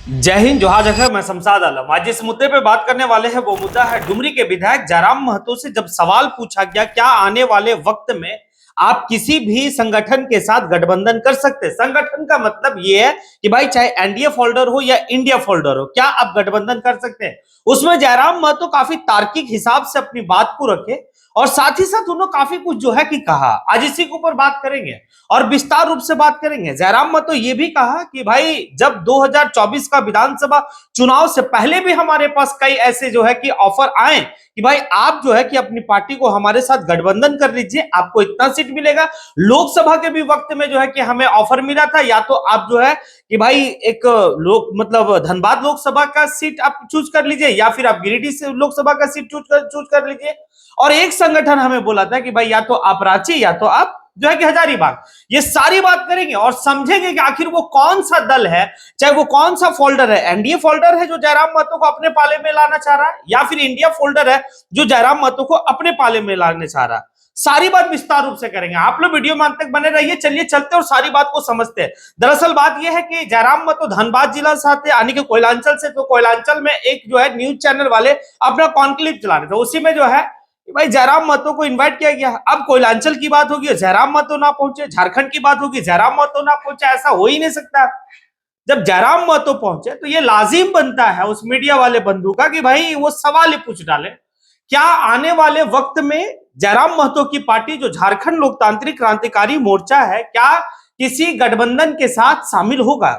जय हिंद, जोहार जखर। मैं शमशाद आलम। आज जिस मुद्दे पे बात करने वाले हैं वो मुद्दा है डुमरी के विधायक जयराम महतो से जब सवाल पूछा गया क्या आने वाले वक्त में आप किसी भी संगठन के साथ गठबंधन कर सकते हैं। संगठन का मतलब ये है कि भाई चाहे एनडीए फोल्डर हो या इंडिया फोल्डर हो, क्या आप गठबंधन कर सकते हैं। उसमें जयराम महतो काफी तार्किक हिसाब से अपनी बात को रखे और साथ ही साथ उन्होंने काफी कुछ जो है कि कहा। आज इसी के ऊपर बात करेंगे और विस्तार रूप से बात करेंगे। जयराम महतो ये भी कहा कि भाई जब 2024 का विधानसभा चुनाव से पहले भी हमारे पास कई ऐसे जो है कि ऑफर आए कि भाई आप जो है कि अपनी पार्टी को हमारे साथ गठबंधन कर लीजिए, आपको इतना सीट मिलेगा। लोकसभा के भी वक्त में जो है कि हमें ऑफर मिला था, या तो आप जो है कि भाई एक लोक मतलब धनबाद लोकसभा का सीट आप चूज कर लीजिए या फिर आप गिरिडीह से लोकसभा का सीट चूज कर लीजिए। और एक संगठन हमें बोला था कि भाई या तो आप रांची या तो आप जो है कि हजारीबाग। ये सारी बात करेंगे और समझेंगे कि आखिर वो कौन सा दल है, चाहे वो कौन सा फोल्डर है। एनडीए फोल्डर है जो जयराम महतो को अपने पाले में लाना चाह रहा है, या फिर इंडिया फोल्डर है जो जयराम महतो को अपने पाले में लाने चाह रहा है। सारी बात विस्तार रूप से करेंगे। आप लोग वीडियो में अंत तक बने रहिए। चलिए चलते और सारी बात को समझते हैं। दरअसल बात यह है कि जयराम महतो धनबाद जिला से आते यानी कि कोयलांचल से, तो कोयलांचल में एक जो है न्यूज चैनल वाले अपना कॉन्क्लेव चला रहे थे। उसी में जो है भाई जयराम महतो को इनवाइट किया गया। अब कोयलांचल की बात होगी जयराम महतो ना पहुंचे, झारखंड की बात होगी जयराम महतो ना पहुंचे, ऐसा हो ही नहीं सकता। जब जयराम महतो पहुंचे तो ये लाजिम बनता है उस मीडिया वाले बंधु का कि भाई वो सवाल ही पूछ डाले, क्या आने वाले वक्त में जयराम महतो की पार्टी जो झारखंड लोकतांत्रिक क्रांतिकारी मोर्चा है, क्या किसी गठबंधन के साथ शामिल होगा।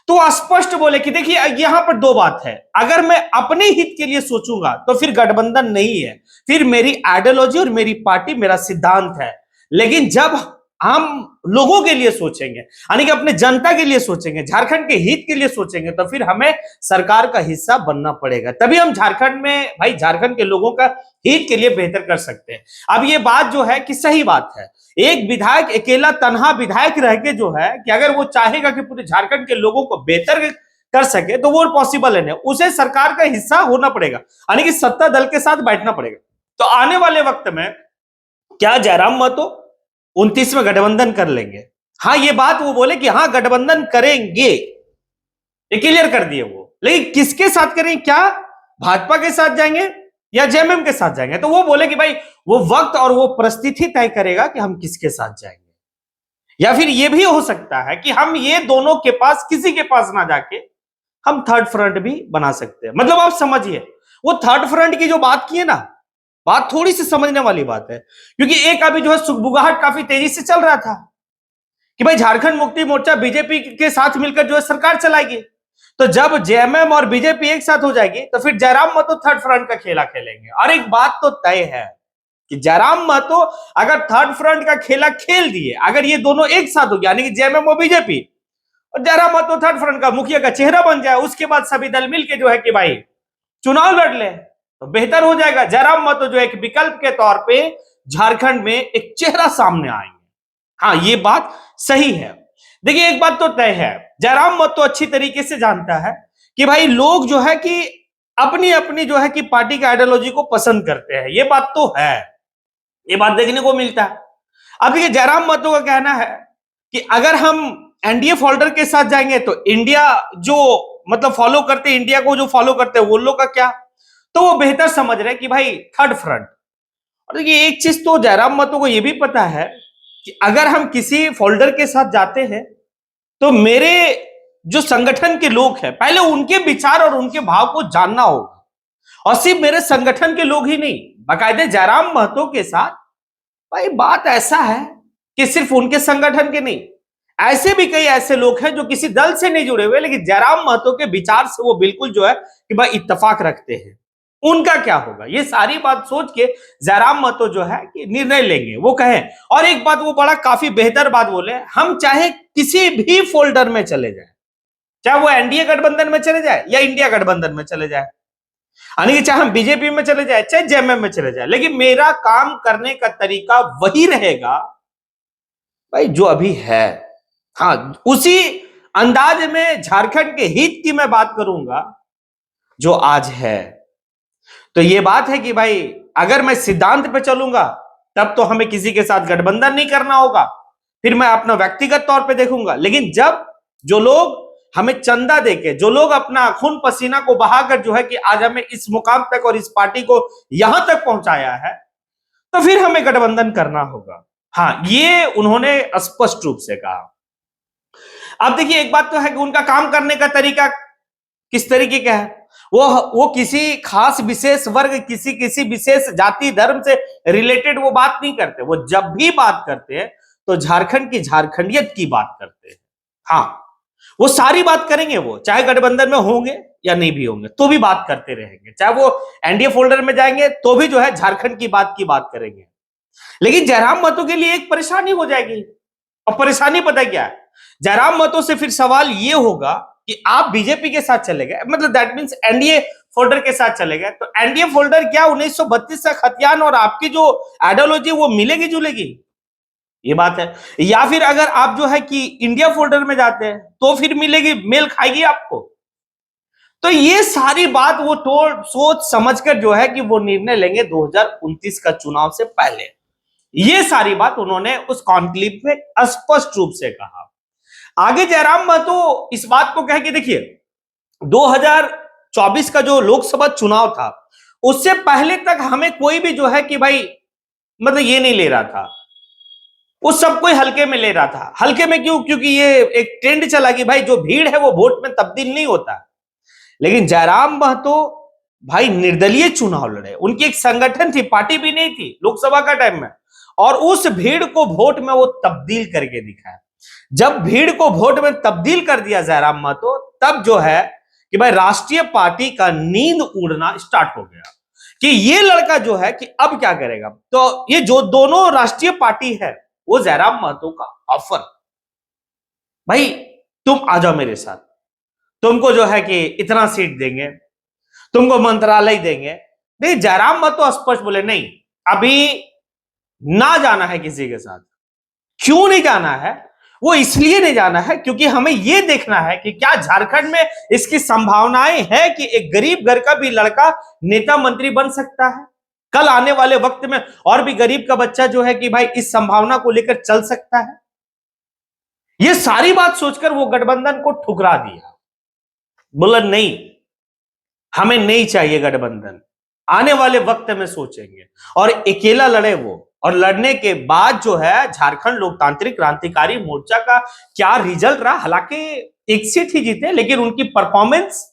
तो स्पष्ट बोले कि देखिए यहां पर दो बात है। अगर मैं अपने हित के लिए सोचूंगा तो फिर गठबंधन नहीं है, फिर मेरी आइडियोलॉजी और मेरी पार्टी मेरा सिद्धांत है। लेकिन जब हम लोगों के लिए सोचेंगे यानी कि अपने जनता के लिए सोचेंगे, झारखंड के हित के लिए सोचेंगे, तो फिर हमें सरकार का हिस्सा बनना पड़ेगा। तभी हम झारखंड में भाई झारखंड के लोगों का हित के लिए बेहतर कर सकते हैं। अब ये बात जो है कि सही बात है। एक विधायक अकेला तनहा विधायक रह के जो है कि अगर वो चाहेगा कि पूरे झारखंड के लोगों को बेहतर कर सके तो वो पॉसिबल है नहीं। उसे सरकार का हिस्सा होना पड़ेगा यानी कि सत्ता दल के साथ बैठना पड़ेगा। तो आने वाले वक्त में क्या जयराम महतो 29 में गठबंधन कर लेंगे? हाँ, ये बात वो बोले कि हाँ गठबंधन करेंगे, ये क्लियर कर दिए वो। लेकिन किसके साथ करेंगे? क्या भाजपा के साथ जाएंगे या जेएमएम के साथ जाएंगे? तो वो बोले कि भाई वो वक्त और वो परिस्थिति तय करेगा कि हम किसके साथ जाएंगे। या फिर ये भी हो सकता है कि हम ये दोनों के पास किसी के पास ना जाके हम थर्ड फ्रंट भी बना सकते हैं। मतलब आप समझिए वो थर्ड फ्रंट की जो बात की है ना, बात थोड़ी सी समझने वाली बात है। क्योंकि एक अभी जो है सुगबुगाहट काफी तेजी से चल रहा था कि भाई झारखंड मुक्ति मोर्चा बीजेपी के साथ मिलकर जो है सरकार चलाएगी। तो जब जेएमएम और बीजेपी एक साथ हो जाएगी तो फिर जयराम महतो थर्ड फ्रंट का खेला खेलेंगे। और एक बात तो तय है कि जयराम महतो अगर थर्ड फ्रंट का खेला खेल दिए, अगर ये दोनों एक साथ हो गया यानी कि जेएमएम और बीजेपी, और जयराम महतो थर्ड फ्रंट का मुखिया का चेहरा बन जाए, उसके बाद सभी दल मिलकर जो है कि भाई चुनाव लड़ ले तो बेहतर हो जाएगा। जयराम महतो जो एक विकल्प के तौर पे झारखंड में एक चेहरा सामने आएंगे। हाँ, ये बात सही है। देखिए एक बात तो तय है, जयराम महतो अच्छी तरीके से जानता है कि भाई लोग जो है कि अपनी अपनी जो है कि पार्टी की आइडियोलॉजी को पसंद करते हैं। ये बात तो है, ये बात देखने को मिलता है। अब देखिए जयराम महतो का कहना है कि अगर हम एनडीए फोल्डर के साथ जाएंगे तो इंडिया जो मतलब फॉलो करते, इंडिया को जो फॉलो करते हैं वो लोग का क्या, तो वो बेहतर समझ रहे कि भाई थर्ड फ्रंट। और देखिए एक चीज तो जयराम महतो को यह भी पता है कि अगर हम किसी फोल्डर के साथ जाते हैं तो मेरे जो संगठन के लोग हैं पहले उनके विचार और उनके भाव को जानना होगा। और सिर्फ मेरे संगठन के लोग ही नहीं, बाकायदे जयराम महतो के साथ भाई बात ऐसा है कि सिर्फ उनके संगठन के नहीं, ऐसे भी कई ऐसे लोग हैं जो किसी दल से नहीं जुड़े हुए लेकिन जयराम महतो के विचार से वो बिल्कुल जो है कि भाई इत्तेफाक रखते हैं। उनका क्या होगा, ये सारी बात सोच के जयराम महतो जो है कि निर्णय लेंगे। वो कहें और एक बात वो बड़ा काफी बेहतर बात बोले, हम चाहे किसी भी फोल्डर में चले जाए, चाहे वो एनडीए गठबंधन में चले जाए या इंडिया गठबंधन में चले जाए, यानी कि चाहे हम बीजेपी में चले जाए चाहे जेएमएम में चले जाए, लेकिन मेरा काम करने का तरीका वही रहेगा भाई जो अभी है। हाँ, उसी अंदाज में झारखंड के हित की मैं बात करूंगा जो आज है। तो ये बात है कि भाई अगर मैं सिद्धांत पे चलूंगा तब तो हमें किसी के साथ गठबंधन नहीं करना होगा, फिर मैं अपना व्यक्तिगत तौर पे देखूंगा। लेकिन जब जो लोग हमें चंदा देके, जो लोग अपना खून पसीना को बहाकर जो है कि आज हमें इस मुकाम तक और इस पार्टी को यहां तक पहुंचाया है, तो फिर हमें गठबंधन करना होगा। हाँ, ये उन्होंने स्पष्ट रूप से कहा। अब देखिए, एक बात तो है कि उनका काम करने का तरीका किस तरीके का है। वो किसी खास विशेष वर्ग, किसी किसी विशेष जाति धर्म से रिलेटेड वो बात नहीं करते। वो जब भी बात करते हैं तो झारखंड की झारखंडियत की बात करते हैं। हाँ, वो सारी बात करेंगे, वो चाहे गठबंधन में होंगे या नहीं भी होंगे तो भी बात करते रहेंगे, चाहे वो एनडीए फोल्डर में जाएंगे तो भी जो है झारखंड की बात करेंगे। लेकिन जयराम महतो के लिए एक परेशानी हो जाएगी। और परेशानी पता क्या है, जयराम महतो से फिर सवाल ये होगा कि आप बीजेपी के साथ चले गए, मतलब दैट मींस एनडीए फोल्डर के साथ चले गए, तो एनडीए फोल्डर क्या 1932 का खतियान और आपकी जो आइडियोलॉजी वो मिलेगी जुलेगी? ये बात है। या फिर अगर आप जो है कि इंडिया फोल्डर में जाते हैं तो फिर मिलेगी, मेल खाएगी आपको? तो ये सारी बात वो सोच समझकर जो है कि वो निर्णय लेंगे 2029 का चुनाव से पहले। ये सारी बात उन्होंने उस कॉन्क्लेव में स्पष्ट रूप से कहा। आगे जयराम महतो इस बात को कह के देखिए, 2024 का जो लोकसभा चुनाव था उससे पहले तक हमें कोई भी जो है कि भाई मतलब ये नहीं ले रहा था, उस सब कोई हल्के में ले रहा था। हल्के में क्यों? क्योंकि ये एक ट्रेंड चला कि भाई जो भीड़ है वो वोट में तब्दील नहीं होता। लेकिन जयराम महतो भाई निर्दलीय चुनाव लड़े, उनकी एक संगठन थी, पार्टी भी नहीं थी लोकसभा का टाइम में, और उस भीड़ को वोट में वो तब्दील करके दिखाया। जब भीड़ को वोट में तब्दील कर दिया जयराम महतो, तब जो है कि भाई राष्ट्रीय पार्टी का नींद उड़ना स्टार्ट हो गया कि ये लड़का जो है कि अब क्या करेगा। तो ये जो दोनों राष्ट्रीय पार्टी है वो जयराम महतो का ऑफर, भाई तुम आ जाओ मेरे साथ, तुमको जो है कि इतना सीट देंगे, तुमको मंत्रालय देंगे। नहीं, जयराम महतो स्पष्ट बोले नहीं, अभी ना जाना है किसी के साथ। क्यों नहीं जाना है? वो इसलिए नहीं जाना है क्योंकि हमें यह देखना है कि क्या झारखंड में इसकी संभावनाएं है कि एक गरीब घर का भी लड़का नेता मंत्री बन सकता है कल आने वाले वक्त में, और भी गरीब का बच्चा जो है कि भाई इस संभावना को लेकर चल सकता है। ये सारी बात सोचकर वो गठबंधन को ठुकरा दिया, बोला नहीं, हमें नहीं चाहिए गठबंधन, आने वाले वक्त में सोचेंगे। और अकेला लड़े वो, और लड़ने के बाद जो है झारखंड लोकतांत्रिक क्रांतिकारी मोर्चा का क्या रिजल्ट रहा। हालांकि एक सीट ही जीते, लेकिन उनकी परफॉर्मेंस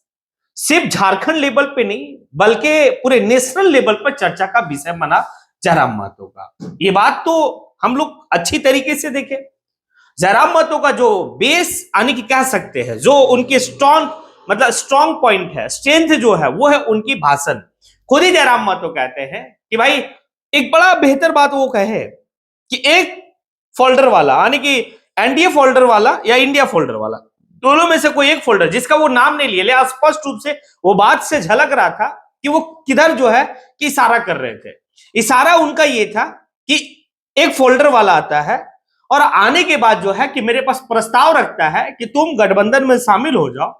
सिर्फ झारखंड लेवल पे नहीं बल्कि पूरे नेशनल लेवल पर चर्चा का विषय बना जयराम महतो का। ये बात तो हम लोग अच्छी तरीके से देखें। जयराम महतो का जो बेस यानी कि कह सकते हैं जो उनके स्ट्रॉन्ग पॉइंट है, स्ट्रेंथ जो है वो है उनकी भाषण। खुद ही जयराम महतो कहते हैं कि भाई एक बड़ा बेहतर बात वो कहे कि एक फोल्डर वाला यानी कि एनडीए फोल्डर वाला या इंडिया फोल्डर वाला, दोनों में से कोई एक फोल्डर जिसका वो नाम नहीं लिए, स्पष्ट रूप से वो बात से झलक रहा था कि वो किधर जो है कि इशारा कर रहे थे। इशारा उनका ये था कि एक फोल्डर वाला आता है और आने के बाद जो है कि मेरे पास प्रस्ताव रखता है कि तुम गठबंधन में शामिल हो जाओ,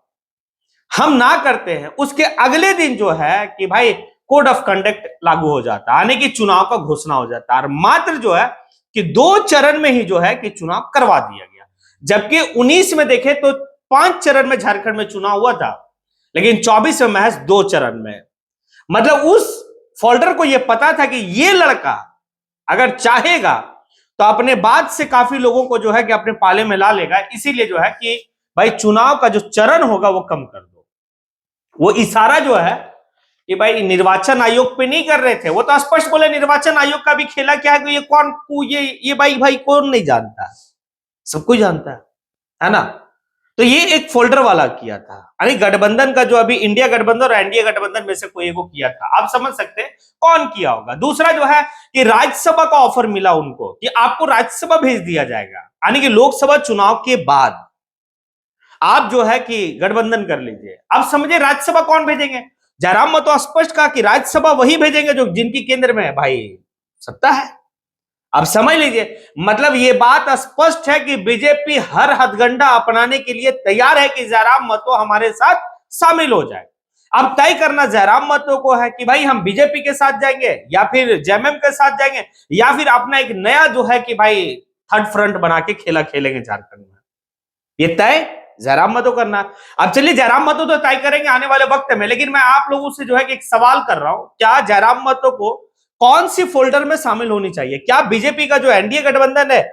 हम ना करते हैं। उसके अगले दिन जो है कि भाई कोड ऑफ कंडक्ट लागू हो जाता है, आने की चुनाव का घोषणा हो जाता है, और मात्र जो है कि 2 चरण में ही जो है कि चुनाव करवा दिया गया। जबकि 19 में देखे तो 5 चरण में झारखंड में चुनाव हुआ था, लेकिन 24 में महज 2 चरण में। मतलब उस फोल्डर को यह पता था कि ये लड़का अगर चाहेगा तो अपने बाद से काफी लोगों को जो है कि अपने पाले में ला लेगा। इसीलिए जो है कि भाई चुनाव का जो चरण होगा वो कम कर दो। वो इशारा जो है कि भाई निर्वाचन आयोग पे नहीं कर रहे थे, वो तो स्पष्ट बोले निर्वाचन आयोग का भी खेला क्या है, ये कौन ये भाई कौन नहीं जानता, सब कुछ जानता है ना। तो ये एक फोल्डर वाला किया था, यानी गठबंधन का जो अभी इंडिया गठबंधन और एनडीए गठबंधन में से कोई एक को किया था। आप समझ सकते हैं कौन किया होगा। दूसरा जो है कि राज्यसभा का ऑफर मिला उनको कि आपको राज्यसभा भेज दिया जाएगा, यानी कि लोकसभा चुनाव के बाद आप जो है कि गठबंधन कर लीजिए। अब समझे राज्यसभा कौन भेजेंगे। जयराम महतो स्पष्ट कहा कि राज्यसभा वही भेजेंगे जो जिनकी केंद्र में भाई सत्ता है। अब समझ लीजिए, मतलब ये बात स्पष्ट है कि बीजेपी हर हथगंडा अपनाने के लिए तैयार है कि जयराम महतो हमारे साथ शामिल हो जाए। अब तय करना जयराम महतो को है कि भाई हम बीजेपी के साथ जाएंगे या फिर जेएमएम के साथ जाएंगे, या फिर अपना एक नया जो है कि भाई थर्ड फ्रंट बना के खेला खेलेंगे झारखंड में। ये तय जयराम मतो करना। अब चलिए जयराम मतो तो तय करेंगे आने वाले वक्त में, लेकिन मैं आप लोगों से जो है कि एक सवाल कर रहा हूं, क्या जयराम मतो को कौन सी फोल्डर में शामिल होनी चाहिए? क्या बीजेपी का जो एनडीए गठबंधन है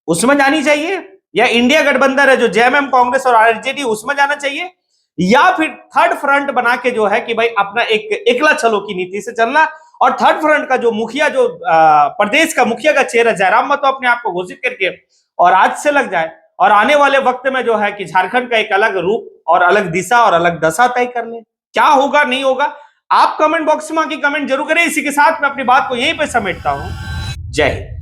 उसमें जानी चाहिए, या इंडिया गठबंधन है जो जेएमएम कांग्रेस और आरजेडी उसमें जाना चाहिए, या फिर थर्ड फ्रंट बना के जो है कि भाई अपना एक एकला चलो की नीति से चलना, और थर्ड फ्रंट का जो मुखिया, जो प्रदेश का मुखिया का चेहरा जयराम मतो अपने आप को घोषित करके और आज से लग जाए और आने वाले वक्त में जो है कि झारखंड का एक अलग रूप और अलग दिशा और अलग दशा तय कर ले। क्या होगा नहीं होगा आप कमेंट बॉक्स में आके कमेंट जरूर करें। इसी के साथ मैं अपनी बात को यहीं पे समेटता हूं। जय हिंद।